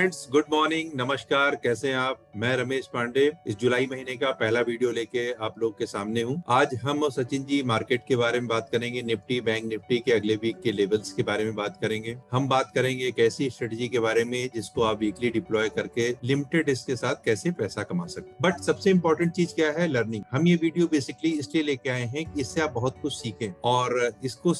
Friends, good morning, नमस्कार। कैसे हैं आप? मैं रमेश पांडे इस जुलाई महीने का पहला वीडियो लेके आप लोग के सामने हूं। आज हम और सचिन जी मार्केट के बारे में बात करेंगे। निफ्टी बैंक निफ्टी के अगले वीक के लेवल्स के बारे में बात करेंगे। हम बात करेंगे एक ऐसी स्ट्रेटजी के बारे में जिसको आप वीकली डिप्लॉय करके लिमिटेड रिस्क के साथ कैसे पैसा कमा सकते। बट सबसे इंपॉर्टेंट चीज क्या है? लर्निंग। हम ये वीडियो बेसिकली इसलिए लेके आए हैं कि इससे आप बहुत कुछ सीखें, और इसको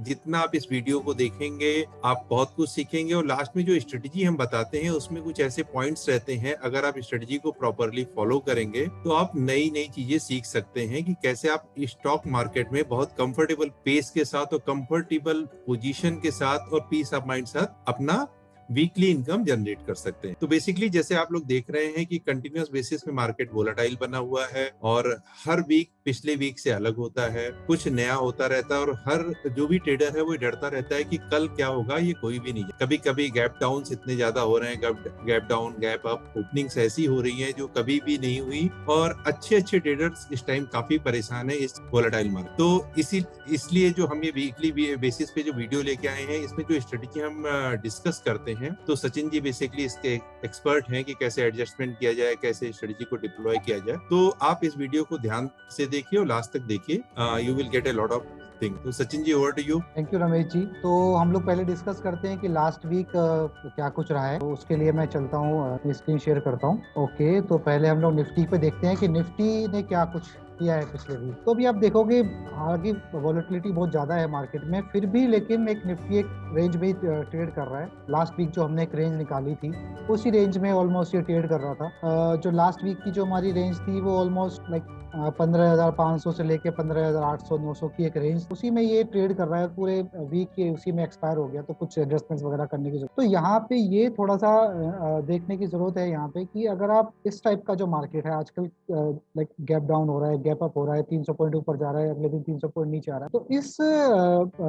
जितना आप इस वीडियो को देखेंगे आप बहुत कुछ सीखेंगे। और लास्ट में जो स्ट्रेटजी हम बताते हैं उसमें कुछ ऐसे पॉइंट्स रहते हैं, अगर आप स्ट्रेटजी को प्रॉपरली फॉलो करेंगे तो आप नई नई चीजें सीख सकते हैं कि कैसे आप स्टॉक मार्केट में बहुत कंफर्टेबल पेस के साथ और कंफर्टेबल पोजीशन के साथ और पीस ऑफ माइंड साथ अपना वीकली इनकम जनरेट कर सकते हैं। तो बेसिकली जैसे आप लोग देख रहे हैं कि कंटिन्यूअस बेसिस में मार्केट वोलेटाइल बना हुआ है और हर वीक पिछले वीक से अलग होता है, कुछ नया होता रहता है, और हर जो भी ट्रेडर है वो डरता रहता है कि कल क्या होगा, ये कोई भी नहीं है। कभी कभी गैप डाउन इतने ज्यादा हो रहे हैं, gap down gap up openings ऐसी हो रही है जो कभी भी नहीं हुई, और अच्छे अच्छे ट्रेडर्स इस टाइम काफी परेशान है इस वोलेटाइल मार्केट। तो इसलिए जो हम ये वीकली बेसिस पे जो वीडियो लेके आए हैं, इसमें जो स्ट्रेटेजी हम डिस्कस करते हैं, तो सचिन जी बेसिकली इसके एक्सपर्ट हैं कि कैसे एडजस्टमेंट किया जाए, कैसे स्ट्रेटेजी को डिप्लॉय किया जाए। तो आप इस वीडियो को ध्यान से देखिए और लास्ट तक देखिए, you will get a lot of thing. तो Sachin ji, over to you. Thank you Ramesh ji. तो हम लोग पहले डिस्कस करते हैं कि लास्ट वीक क्या कुछ रहा है। तो उसके लिए मैं चलता हूँ, स्क्रीन शेयर करता हूँ। ओके, तो पहले हम लोग निफ्टी पे देखते हैं कि निफ्टी ने क्या कुछ किया है पिछले वीक। तो अभी आप देखोगे, हालांकि वॉलेटिलिटी बहुत ज्यादा है मार्केट में, फिर भी लेकिन एक निफ्टी एक रेंज में ट्रेड कर रहा है। लास्ट वीक जो हमने एक रेंज निकाली थी उसी रेंज में ऑलमोस्ट ये ट्रेड कर रहा था। जो लास्ट वीक की जो हमारी रेंज थी वो ऑलमोस्ट लाइक 15,500 से लेके 15,800-900 की एक रेंज, उसी में ये ट्रेड कर रहा है। पूरे वीक के उसी में एक्सपायर हो गया, तो कुछ एडजस्टमेंट्स वगैरह करने की जरूरत। तो यहाँ पे ये थोड़ा सा देखने की जरूरत है यहाँ पे कि अगर आप इस टाइप का जो मार्केट है आजकल, लाइक गैप डाउन हो रहा है, गैप अप हो रहा है, 300 पॉइंट ऊपर जा रहा है, अगले दिन 300 पॉइंट नीचे आ रहा है, तो इस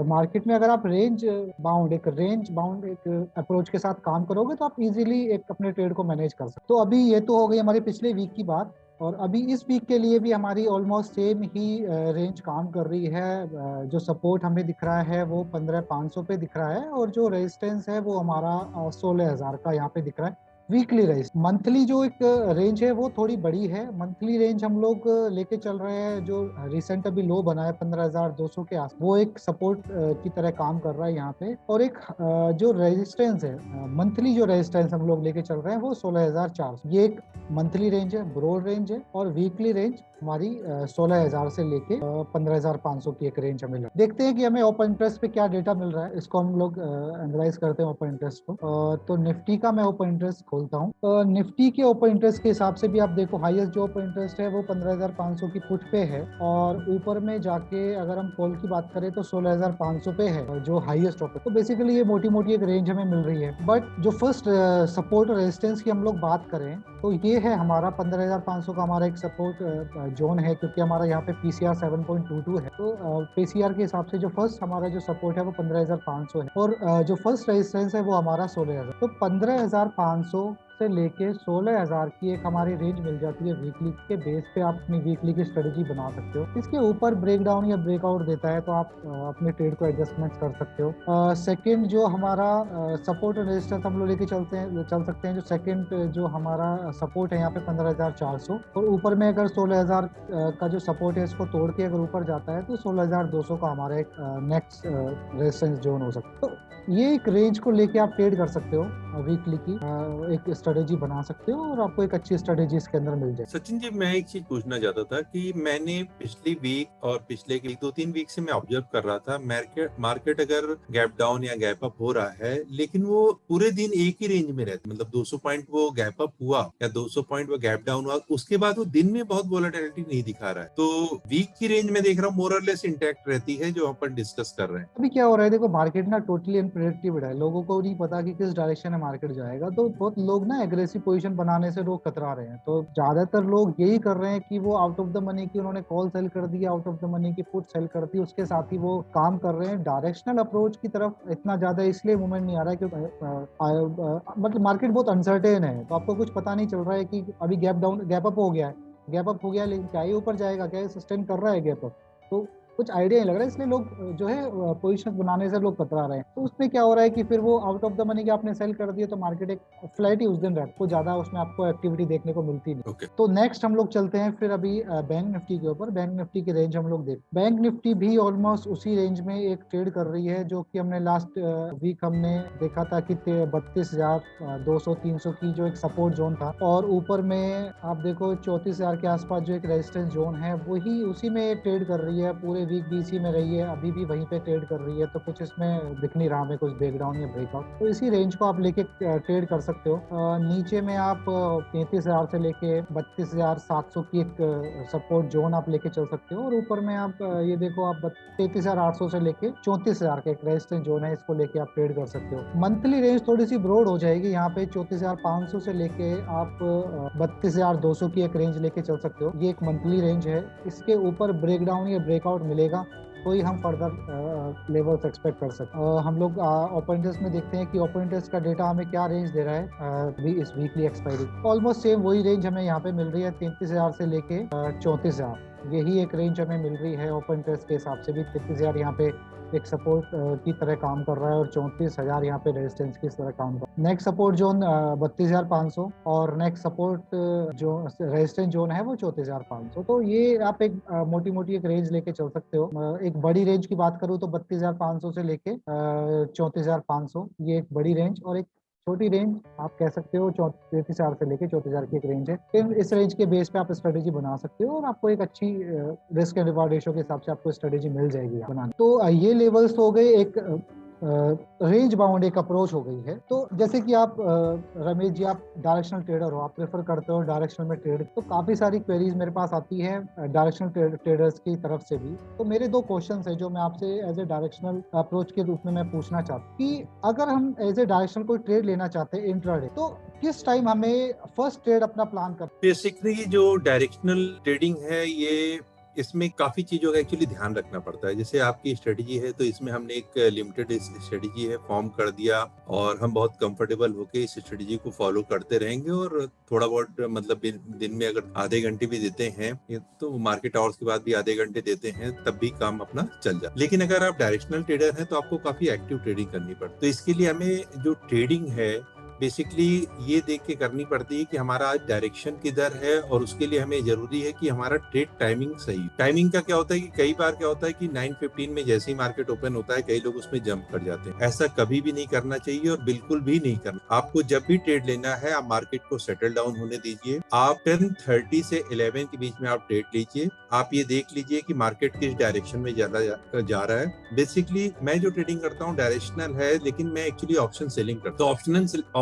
मार्केट में अगर आप रेंज बाउंड एक अप्रोच के साथ काम करोगे तो आप इजीली एक अपने ट्रेड को मैनेज कर सकते। तो अभी ये तो हो गई हमारी पिछले वीक की बात, और अभी इस वीक के लिए भी हमारी ऑलमोस्ट सेम ही रेंज काम कर रही है। जो सपोर्ट हमें दिख रहा है वो 15,500 पे दिख रहा है, और जो रेजिस्टेंस है वो हमारा 16,000 का यहाँ पे दिख रहा है वीकली रेंज। मंथली जो एक रेंज है वो थोड़ी बड़ी है। मंथली रेंज हम लोग लेके चल रहे हैं, जो रिसेंट अभी लो बना है 15,200 के आस, वो एक सपोर्ट की तरह काम कर रहा है यहाँ पे। और एक जो रेजिस्टेंस है, मंथली जो रेजिस्टेंस हम लोग लेके चल रहे हैं वो 16,400, ये एक मंथली रेंज है, ब्रॉड रेंज है। और वीकली रेंज हमारी 16,000 से लेके 15,500 की एक रेंज हमें देखते हैं कि हमें ओपन इंटरेस्ट पे क्या डेटा मिल रहा है। इसको हम लोग एनालाइज करते हैं ओपन इंटरेस्ट को। तो निफ्टी का मैं ओपन इंटरेस्ट खोलता हूँ। निफ्टी के ओपन इंटरेस्ट के हिसाब से भी आप देखो, हाईएस्ट जो ओपन इंटरेस्ट है वो 15,500 की पुट पे है, और ऊपर में जाके अगर हम कॉल की बात करें तो 16,500 पे है जो हाईएस्ट ओपन। तो बेसिकली ये मोटी मोटी एक रेंज हमें मिल रही है। बट जो फर्स्ट सपोर्ट और रेजिस्टेंस की हम लोग बात करें तो ये है हमारा 15,500 का हमारा एक सपोर्ट जोन है, क्योंकि हमारा यहाँ पे पीसीआर 7.22 है। तो पीसीआर के हिसाब से जो फर्स्ट हमारा जो सपोर्ट है वो 15,500 है, और जो फर्स्ट रेजिस्टेंस है वो हमारा 16,000। तो 15,500 से लेके 16,000 की एक हमारी रेंज मिल जाती है। वीकली के बेस पे आप अपनी वीकली की स्ट्रेटजी बना सकते हो। इसके ऊपर ब्रेकडाउन या ब्रेकआउट देता है तो आप अपने ट्रेड को एडजस्टमेंट कर सकते हो। सेकंड जो हमारा सपोर्ट और रेजिस्टेंस हम लोग लेके चल सकते हैं। जो सेकंड जो हमारा सपोर्ट है यहाँ पे 15,400, और ऊपर में अगर 16,000 का जो सपोर्ट है इसको तोड़ के अगर ऊपर जाता है तो 16,200 का हमारा एक नेक्स्ट रेजिस्टेंस जोन हो सकता है। तो ये एक रेंज को लेके आप ट्रेड कर सकते हो, वीकली की एक स्ट्रेटेजी बना सकते हो, और आपको एक अच्छी स्ट्रेटेजी इसके अंदर मिल जाए। सचिन जी, मैं एक चीज पूछना चाहता था कि मैंने पिछली वीक और पिछले के 2-3 वीक से मैं ऑब्जर्व कर रहा था, मार्केट अगर गैप डाउन या गैप अप हो रहा है लेकिन वो पूरे दिन एक ही रेंज में रहता है। मतलब 200 पॉइंट वो गैप अप हुआ या 200 पॉइंट वो गैप डाउन हुआ, उसके बाद वो दिन में बहुत वोलेटिलिटी नहीं दिखा रहा है। तो वीक की रेंज में देख रहा हूँ मोर और लेस इंटैक्ट रहती है, जो अपन डिस्कस कर रहे हैं। अभी क्या हो रहा है, देखो मार्केट ना टोटली अनप्रेडिक्टेबल है। लोगों को नहीं पता कि किस डायरेक्शन में मार्केट जाएगा, तो बहुत लोग ना एग्रेसिव पोजीशन बनाने से लोग कतरा रहे हैं। तो ज्यादातर लोग यही कर रहे हैं कि वो आउट ऑफ द मनी की उन्होंने कॉल सेल कर दी, आउट ऑफ द मनी की पुट सेल कर दी, उसके साथ ही वो काम कर रहे हैं। डायरेक्शनल अप्रोच की तरफ इतना ज्यादा इसलिए मूवमेंट नहीं आ रहा है क्योंकि मतलब मार्केट बहुत अनसर्टेन है। तो आपको कुछ पता नहीं चल रहा है कि अभी गैप अप हो गया है, लेकिन क्या ही ऊपर जाएगा, क्या सस्टेन कर रहा है गैप अप। तो कुछ आइडिया नहीं लग रहा है, इसलिए लोग जो है पोजीशन बनाने से लोग कतरा रहे हैं। तो उसमें क्या हो रहा है कि फिर वो आउट ऑफ द मनी के आपने सेल कर दिया तो मार्केट एक फ्लैट ही उस दिन रहता है, तो ज्यादा उसमें आपको एक्टिविटी देखने को मिलती नहीं। ओके। तो नेक्स्ट हम लोग चलते हैं फिर अभी बैंक निफ्टी के ऊपर। बैंक निफ्टी की रेंज हम लोग देख, बैंक निफ्टी भी ऑलमोस्ट उसी रेंज में एक ट्रेड कर रही है जो कि हमने लास्ट वीक हमने देखा था कि 32,200-300 की जो एक सपोर्ट जोन था, और ऊपर में आप देखो 34,000 के आसपास जो एक रेजिस्टेंस जोन है वही उसी में ट्रेड कर रही है, पूरे वीक भी इसी में रही है, अभी भी वहीं पे ट्रेड कर रही है। तो कुछ इसमें दिख नहीं रहा हमें कुछ ब्रेकडाउन या ब्रेकआउट, तो इसी रेंज को आप लेके ट्रेड कर सकते हो। नीचे में आप 33,000 से लेके 32,700 की एक सपोर्ट जोन आप लेके चल सकते हो, और ऊपर में आप ये देखो आप 33,800 से लेके 34,000 का एक रेजिस्टेंस जोन है, इसको लेके आप ट्रेड कर सकते हो। मंथली रेंज थोड़ी सी ब्रॉड हो जाएगी, यहाँ पे 34,500 से लेके आप 32,200 की एक रेंज लेके चल सकते हो, ये एक मंथली रेंज है। इसके ऊपर ब्रेकडाउन या ब्रेकआउट मिलेगा तो ही हम फर्दर लेवल्स एक्सपेक्ट कर सकते हैं। हम लोग ओपन इंटरेस्ट में देखते हैं कि ओपन इंटरेस्ट का डेटा हमें क्या रेंज दे रहा है इस वीकली एक्सपायरी। ऑलमोस्ट सेम वही रेंज हमें यहाँ पे मिल रही है, 33,000 से लेके 34,000, यही एक रेंज हमें मिल रही है ओपन इंटरेस्ट के हिसाब से भी। 33,000 यहाँ पे एक सपोर्ट की तरह काम कर रहा है और 34,000 यहाँ पे रेजिस्टेंस की तरह काम कर रहा है। नेक्स्ट सपोर्ट जोन 32,500 और नेक्स्ट सपोर्ट जो रेजिस्टेंस जोन है वो 34,500। तो ये आप एक मोटी मोटी एक रेंज लेके चल सकते हो। एक बड़ी रेंज की बात करूँ तो 32,500 से लेके 34,500, ये एक बड़ी रेंज, और एक छोटी रेंज आप कह सकते हो 33,000 से लेके 34,000 की एक रेंज है। फिर इस रेंज के बेस पे आप स्ट्रेटेजी बना सकते हो और आपको एक अच्छी रिस्क एंड रिवॉर्ड रेशियो के हिसाब से आपको स्ट्रेटेजी मिल जाएगी बनाने। तो ये लेवल्स तो हो गए, एक रेंज बाउंड एक अप्रोच हो गई है। तो जैसे कि आप रमेश जी, आप डायरेक्शनल ट्रेडर हो, आप प्रेफर करते हो डायरेक्शनल में ट्रेड, तो काफी सारी क्वेरीज मेरे पास आती है डायरेक्शनल ट्रेडर्स की तरफ से भी। तो मेरे दो क्वेश्चंस हैं जो मैं आपसे एज ए डायरेक्शनल अप्रोच के रूप में मैं पूछना चाहता हूँ कि अगर हम एज ए डायरेक्शनल कोई ट्रेड लेना चाहते हैं इंट्राडे, तो किस टाइम हमें फर्स्ट ट्रेड अपना प्लान कर। बेसिकली जो डायरेक्शनल ट्रेडिंग है, ये इसमें काफी चीजों का एक्चुअली ध्यान रखना पड़ता है। जैसे आपकी स्ट्रेटजी है, तो इसमें हमने एक लिमिटेड स्ट्रेटजी है फॉर्म कर दिया, और हम बहुत कंफर्टेबल होके इस स्ट्रेटजी को फॉलो करते रहेंगे, और थोड़ा बहुत मतलब दिन में अगर आधे घंटे भी देते हैं, तो मार्केट आवर्स के बाद भी आधे घंटे देते हैं, तब भी काम अपना चल जाए। लेकिन अगर आप डायरेक्शनल ट्रेडर हैं तो आपको काफी एक्टिव ट्रेडिंग करनी पड़ती है। तो इसके लिए हमें जो ट्रेडिंग है बेसिकली ये देख के करनी पड़ती है कि हमारा आज डायरेक्शन किधर है, और उसके लिए हमें जरूरी है कि हमारा ट्रेड टाइमिंग सही। टाइमिंग का क्या होता है कि कई बार क्या होता है कि 9:15 में जैसे ही मार्केट ओपन होता है, कई लोग उसमें जंप कर जाते हैं। ऐसा कभी भी नहीं करना चाहिए, और बिल्कुल भी नहीं करना। आपको जब भी ट्रेड लेना है, आप मार्केट को सेटल डाउन होने दीजिए। आप 10:30 से 11 के बीच में आप ट्रेड लीजिए। आप ये देख लीजिए कि मार्केट किस डायरेक्शन में ज्यादा जा रहा है। बेसिकली मैं जो ट्रेडिंग करता हूँ डायरेक्शनल है, लेकिन मैं एक्चुअली ऑप्शन सेलिंग करता हूँ।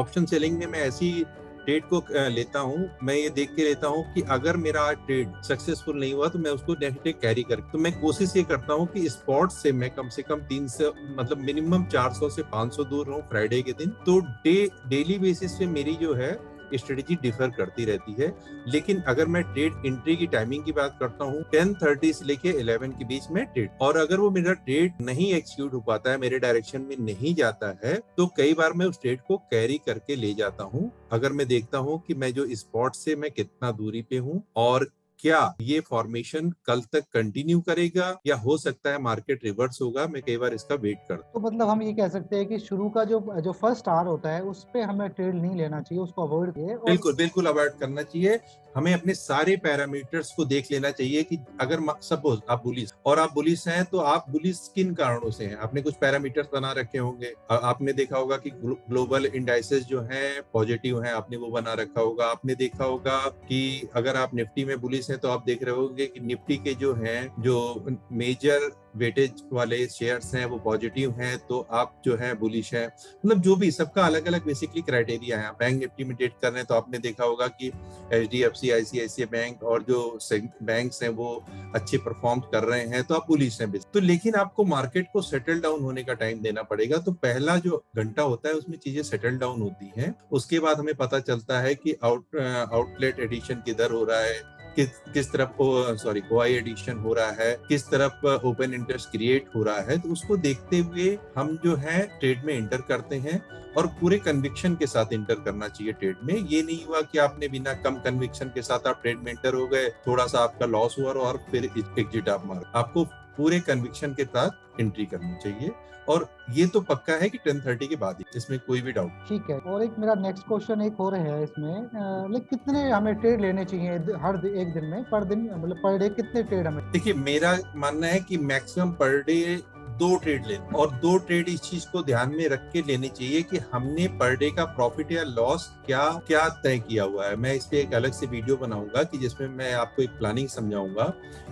ऑप्शन सेलिंग में मैं ऐसी ट्रेड को लेता हूँ, मैं ये देख के लेता हूँ कि अगर मेरा आज ट्रेड सक्सेसफुल नहीं हुआ तो मैं उसको नेक्स्ट डे कैरी कर, तो मैं कोशिश ये करता हूँ कि स्पॉट से मैं कम से कम 300 मतलब मिनिमम 400 से 500 दूर रहूं फ्राइडे के दिन। तो डेली बेसिस पे मेरी जो है स्ट्रेटेजी डिफर करती रहती है। लेकिन अगर मैं ट्रेड एंट्री की टाइमिंग की बात करता हूँ, 10:30 से लेके 11 के बीच में ट्रेड, और अगर वो मेरा ट्रेड नहीं एक्सिक्यूट हो पाता है, मेरे डायरेक्शन में नहीं जाता है, तो कई बार मैं उस ट्रेड को कैरी करके ले जाता हूँ। अगर मैं देखता हूँ कि मैं जो स्पॉट से मैं कितना दूरी पे हूँ, और क्या ये फॉर्मेशन कल तक कंटिन्यू करेगा, या हो सकता है मार्केट रिवर्स होगा, मैं कई बार इसका वेट करता हूँ। तो मतलब हम ये कह सकते हैं कि शुरू का जो फर्स्ट आवर होता है उस पे हमें ट्रेड नहीं लेना चाहिए, उसको अवॉइड किए। बिल्कुल बिल्कुल अवॉइड करना चाहिए। हमें अपने सारे पैरामीटर्स को देख लेना चाहिए कि अगर सपोज आप बुलिश, और आप बुलिश हैं, तो आप बुलिश किन कारणों से हैं। आपने कुछ पैरामीटर्स बना रखे होंगे। आपने देखा होगा कि ग्लोबल इंडाइसेस जो हैं पॉजिटिव हैं, आपने वो बना रखा होगा। आपने देखा होगा कि अगर आप निफ्टी में बुलिश हैं, तो आप देख रहे होंगे कि निफ्टी के जो हैं, जो मेजर वेटेज वाले शेयर्स हैं वो पॉजिटिव हैं, तो आप जो है बुलिश हैं। मतलब जो भी सबका अलग अलग बेसिकली क्राइटेरिया है। बैंक निफ्टी में ट्रेड कर रहे हैं, तो आपने देखा होगा कि HDFC, ICICI बैंक और जो बैंक्स हैं वो अच्छे परफॉर्म कर रहे हैं, तो आप बुलिश हैं। तो लेकिन आपको मार्केट को सेटल डाउन होने का टाइम देना पड़ेगा। तो पहला जो घंटा होता है उसमें चीजें सेटल डाउन होती हैं। उसके बाद हमें पता चलता है कि आउटलेट एडिशन किधर हो रहा है, किस तरफ OI एडिशन हो रहा है, किस तरफ ओपन इंटरेस्ट क्रिएट हो रहा है। तो उसको देखते हुए हम जो है ट्रेड में एंटर करते हैं, और पूरे कन्विक्शन के साथ एंटर करना चाहिए ट्रेड में। ये नहीं हुआ कि आपने बिना कम कन्विक्शन के साथ आप ट्रेड में एंटर हो गए, थोड़ा सा आपका लॉस हुआ और फिर एग्जिट आप मार। आपको पूरे कन्विक्शन के साथ एंट्री करनी चाहिए, और ये तो पक्का है कि 10:30 के बाद ही, इसमें कोई भी डाउट। ठीक है। और एक मेरा नेक्स्ट क्वेश्चन एक और है इसमें, लाइक कितने हमें ट्रेड लेने चाहिए एक दिन में, पर दिन मतलब पर डे कितने ट्रेड हमें? देखिए, मेरा मानना है कि मैक्सिमम पर डे 2 ट्रेड लें, और 2 ट्रेड इस चीज को ध्यान में रख के लेनी चाहिए कि हमने पर डे का प्रॉफिट या लॉस क्या क्या तय किया हुआ है। मैं इस पे एक अलग से वीडियो बनाऊंगा कि जिसमें मैं आपको एक प्लानिंग समझाऊंगा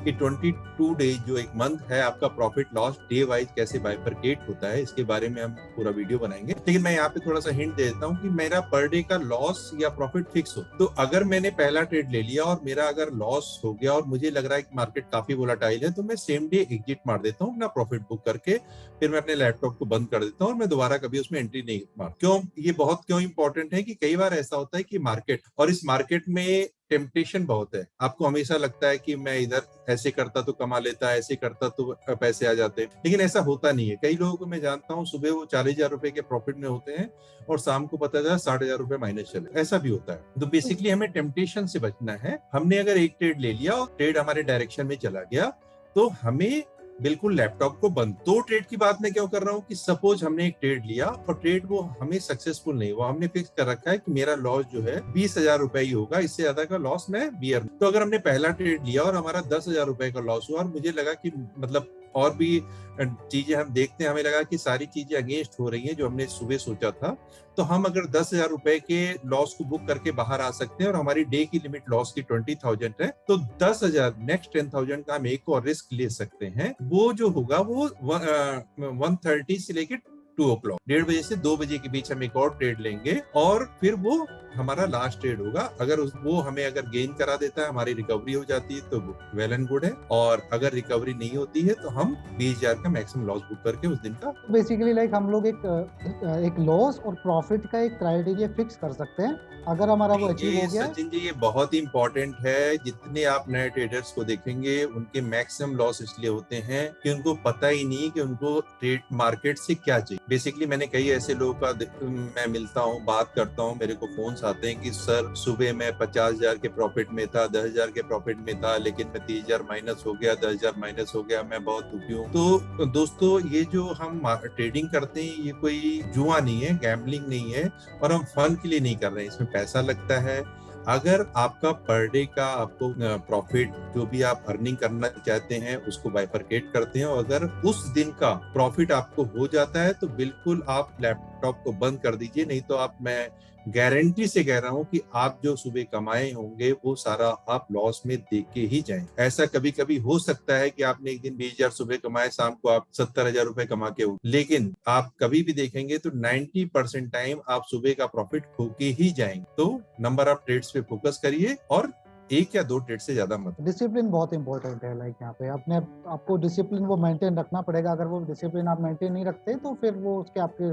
कि 22 डेज जो एक मंथ है आपका प्रॉफिट लॉस डे वाइज कैसे बाइफरकेट होता है, इसके बारे में हम पूरा वीडियो बनाएंगे। लेकिन मैं यहाँ पे थोड़ा सा हिंट दे देता हूँ कि मेरा पर डे का लॉस या प्रॉफिट फिक्स हो, तो अगर मैंने पहला ट्रेड ले लिया और मेरा अगर लॉस हो गया और मुझे लग रहा है कि मार्केट काफी वोलाटाइल है, तो मैं सेम डे एग्जिट मार देता हूँ अपना प्रॉफिट बुक करके, फिर मैं अपने लैपटॉप को बंद कर देता हूँ और मैं दोबारा कभी उसमें एंट्री नहीं मार। क्यों ये बहुत क्यों इंपॉर्टेंट है कि कई बार ऐसा होता है कि मार्केट, और इस मार्केट में टेम्पटेशन बहुत है, आपको हमेशा लगता है कि मैं इधर ऐसे करता तो कमा लेता, ऐसे करता तो पैसे आ जाते, लेकिन ऐसा होता नहीं है। कई लोगों को मैं जानता हूँ, सुबह वो 40,000 रुपए के प्रॉफिट में होते हैं और शाम को पता चला 60,000 रुपए माइनस चले, ऐसा भी होता है। तो बेसिकली हमें टेम्पटेशन से बचना है। हमने अगर एक ट्रेड ले लिया और ट्रेड हमारे डायरेक्शन में चला गया, तो हमें बिल्कुल लैपटॉप को बंद। 2 ट्रेड की बात मैं क्यों कर रहा हूँ कि सपोज हमने एक ट्रेड लिया और ट्रेड वो हमें सक्सेसफुल नहीं हुआ, हमने फिक्स कर रखा है कि मेरा लॉस जो है 20,000 रुपए ही होगा, इससे ज्यादा का लॉस मैं बियर। तो अगर हमने पहला ट्रेड लिया और हमारा 10,000 रुपए का लॉस हुआ और मुझे लगा कि मतलब और भी चीजें हम देखते हैं, हमें लगा कि सारी चीजें अगेंस्ट हो रही हैं जो हमने सुबह सोचा था, तो हम अगर 10,000 रुपए के लॉस को बुक करके बाहर आ सकते हैं और हमारी डे की लिमिट लॉस की 20,000 है, तो 10,000 नेक्स्ट 10,000 का हम एक और रिस्क ले सकते हैं। वो जो होगा वो 1:30 से लेके 2 o'clock, 1:30 से 2 बजे के बीच हम एक और ट्रेड लेंगे और फिर वो हमारा लास्ट ट्रेड होगा। अगर वो हमें अगर गेन करा देता है, हमारी रिकवरी हो जाती है, तो वेल एंड गुड है, और अगर रिकवरी नहीं होती है तो हम 20,000 का मैक्सिमम लॉस बुक करके उस दिन का। बेसिकली लाइक हम लोग एक लॉस और प्रॉफिट का एक क्राइटेरिया फिक्स कर सकते हैं, अगर हमारा वो अचीव ये हो गया। सचिन जी, ये बहुत ही इंपॉर्टेंट है। जितने आप नए ट्रेडर्स को देखेंगे उनके मैक्सिमम लॉस इसलिए होते हैं कि उनको पता ही नहीं कि उनको ट्रेड मार्केट से क्या चाहिए। बेसिकली मैंने कई ऐसे लोगों का मैं मिलता हूँ, बात करता हूँ, मेरे को फोन्स आते हैं कि सर सुबह मैं 50,000 के प्रॉफिट में था, 10,000 के प्रॉफिट में था, लेकिन मैं 30,000 माइनस हो गया, 10,000 माइनस हो गया, मैं बहुत दुखी हूँ। तो दोस्तों, ये जो हम ट्रेडिंग करते हैं ये कोई जुआ नहीं है, गैम्बलिंग नहीं है, और हम फन के लिए नहीं कर रहे हैं, इसमें पैसा लगता है। अगर आपका पर डे का आपको प्रॉफिट जो भी आप अर्निंग करना चाहते हैं उसको बाइफरकेट करते हैं, और अगर उस दिन का प्रॉफिट आपको हो जाता है तो बिल्कुल आप लैपटॉप को बंद कर दीजिए। नहीं तो आप, मैं गारंटी से कह रहा हूं कि आप जो सुबह कमाए होंगे वो सारा आप लॉस में देख के ही जाएं। ऐसा कभी कभी हो सकता है कि आपने एक दिन 20,000 सुबह कमाए, शाम को आप 70,000 रुपए कमा के हो, लेकिन आप कभी भी देखेंगे तो 90% टाइम आप सुबह का प्रॉफिट खो के ही जाएंगे। तो नंबर ऑफ ट्रेड्स पे फोकस करिए और 1 या 2 ट्रेड से ज्यादा मत। डिसिप्लिन बहुत इंपॉर्टेंट है, लाइक यहाँ पे अपने आपको डिसिप्लिन वो मेंटेन रखना पड़ेगा। अगर वो डिसिप्लिन आप मेंटेन नहीं रखते तो फिर वो उसके आपके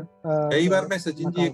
कई बार मैं सचिन जी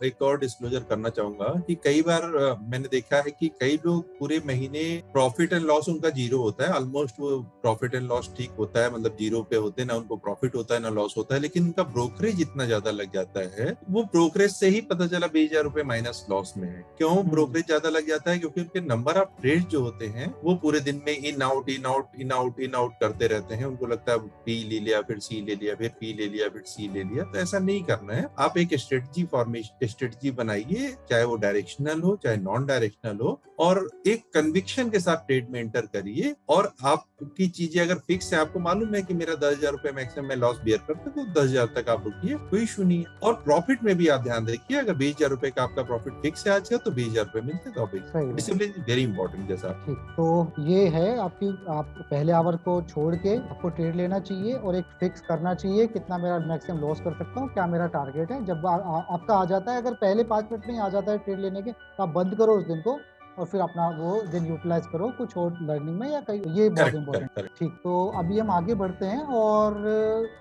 एक और डिस्क्लोजर करना चाहूंगा कि कई बार मैंने देखा है कि कई लोग पूरे महीने प्रॉफिट एंड लॉस उनका जीरो होता है, ऑलमोस्ट वो प्रॉफिट एंड लॉस ठीक होता है, मतलब जीरो पे होते हैं, ना उनको प्रॉफिट होता है ना लॉस होता है, लेकिन उनका ब्रोकरेज इतना ज्यादा लग जाता है, वो ब्रोकरेज से ही पता चला 20,000 रुपए माइनस लॉस में है। क्यों ब्रोकरेज ज्यादा लग जाता है? क्योंकि उनके नंबर ऑफ ट्रेड जो होते हैं वो पूरे दिन में in out in out in out in out करते रहते हैं। उनको लगता है पी ले लिया, फिर सी ले लिया, फिर पी ले लिया, फिर सी ले लिया। तो ऐसा नहीं करना है। आप एक स्ट्रेटजी बनाइए, चाहे वो डायरेक्शनल हो चाहे नॉन डायरेक्शनल हो, और एक कन्विक्शन के साथ ट्रेड में एंटर करिए। और आपकी चीजें अगर फिक्स है, आपको मालूम है कि मेरा 10,000 रुपए मैक्सिमम मैं लॉस बियर करता हूँ, तो 10,000 तक आप रुकिए, कोई इशू नहीं है। और प्रॉफिट में भी आप ध्यान रखिए, अगर 20,000 रुपए का आपका प्रॉफिट फिक्स है आज का, तो 20,000 रुपए मिलते तो डिसिप्लिन वेरी इंपॉर्टेंट। जैसा ठीक, तो ये है आपकी, आप पहले आवर को छोड़ के आपको ट्रेड लेना चाहिए और एक फिक्स करना चाहिए कितना मेरा मैक्सिमम लॉस कर सकता हूँ, क्या मेरा टारगेट है। जब आपका आ जाता है, अगर पहले 5 मिनट में आ जाता है ट्रेड लेने के, तो आप बंद करो उस दिन को और फिर अपना वो दिन यूटिलाइज करो कुछ और लर्निंग में या कहीं, ये बहुत इंपॉर्टेंट है। ठीक, तो अभी हम आगे बढ़ते हैं और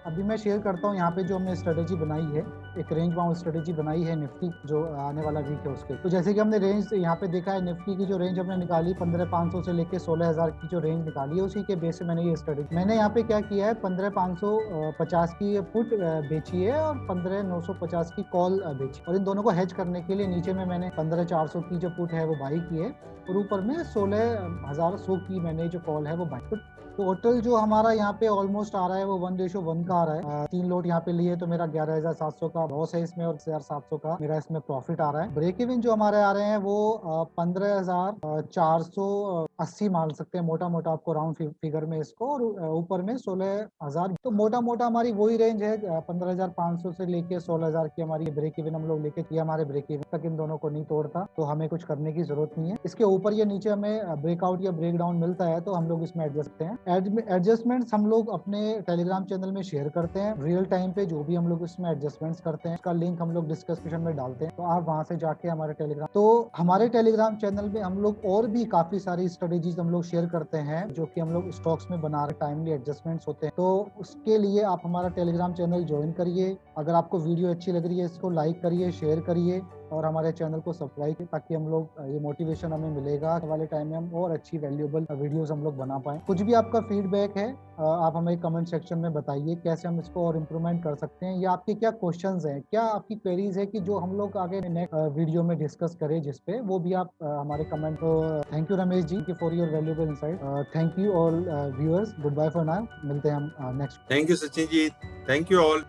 अभी मैं शेयर करता हूँ यहाँ पे जो हमने स्ट्रेटेजी बनाई है, एक रेंज बाउंड स्ट्रेटेजी बनाई है निफ्टी, जो आने वाला वीक है उसके। तो जैसे कि हमने रेंज यहाँ पे देखा है, निफ्टी की जो रेंज हमने निकाली 15,500 से लेके 16,000 की जो रेंज निकाली है, उसी के बेस से मैंने ये स्ट्रेटेजी, मैंने यहाँ पे क्या किया है, 15,550 की पुट बेची है और 15,950 की कॉल बेची, और इन दोनों को हेज करने के लिए नीचे में मैंने 15,400 की जो पुट है वो बाई की है, और ऊपर में 16,100 की मैंने जो कॉल है वो बाई। तो टोटल जो हमारा यहाँ पे ऑलमोस्ट आ रहा है वो 1:1 का आ रहा है। 3 लोट यहाँ पे लिए तो मेरा 11,700 का लॉस है इसमें और 1,700 का मेरा इसमें प्रॉफिट आ रहा है। ब्रेक इवन जो हमारे आ रहे हैं वो 15,480 मान सकते हैं मोटा मोटा आपको राउंड फिगर में इसको, और ऊपर में 16,000। तो मोटा मोटा हमारी वही रेंज है 15,500 से लेके 16,000 की हमारी ब्रेक इवन हम लोग लेके, ये हमारे ब्रेक इवन तक इन दोनों को नहीं तोड़ता तो हमें कुछ करने की जरूरत नहीं है। इसके ऊपर या नीचे हमें ब्रेकआउट या ब्रेक डाउन मिलता है तो हम लोग इसमें एडजस्ट करते हैं। एडजस्टमेंट्स हम लोग अपने टेलीग्राम चैनल में शेयर करते हैं रियल टाइम पे, जो भी हम लोग इसमें एडजस्टमेंट्स करते हैं उसका लिंक हम लोग डिस्क्रिप्शन में डालते हैं, तो आप वहां से जाके हमारे टेलीग्राम, तो हमारे टेलीग्राम चैनल में हम लोग और भी काफी सारी स्ट्रेटेजीज हम लोग शेयर करते हैं जो कि हम लोग स्टॉक्स में बना रहे टाइमली एडजस्टमेंट्स होते हैं। तो उसके लिए आप हमारा टेलीग्राम चैनल ज्वाइन करिए। अगर आपको वीडियो अच्छी लग रही है इसको लाइक करिए, शेयर करिए और हमारे चैनल को सब्सक्राइब करिए, ताकि हम लोग ये मोटिवेशन हमें मिलेगा आने वाले टाइम में हम और अच्छी वैल्यूएबल वीडियोस हम लोग बना पाएं। कुछ भी आपका फीडबैक है आप हमें कमेंट सेक्शन में बताइए कैसे हम इसको और इम्प्रूवमेंट कर सकते हैं, या आपके क्या क्वेश्चंस हैं, क्या आपकी क्वेरीज है कि जो हम लोग आगे नेक्स्ट वीडियो में डिस्कस करें जिस पे, वो भी आप हमारे कमेंट। तो thank you Ramesh ji for your valuable insight. Thank you all viewers, good bye for now, मिलते हैं हम next. Thank you Sachin ji, thank you all.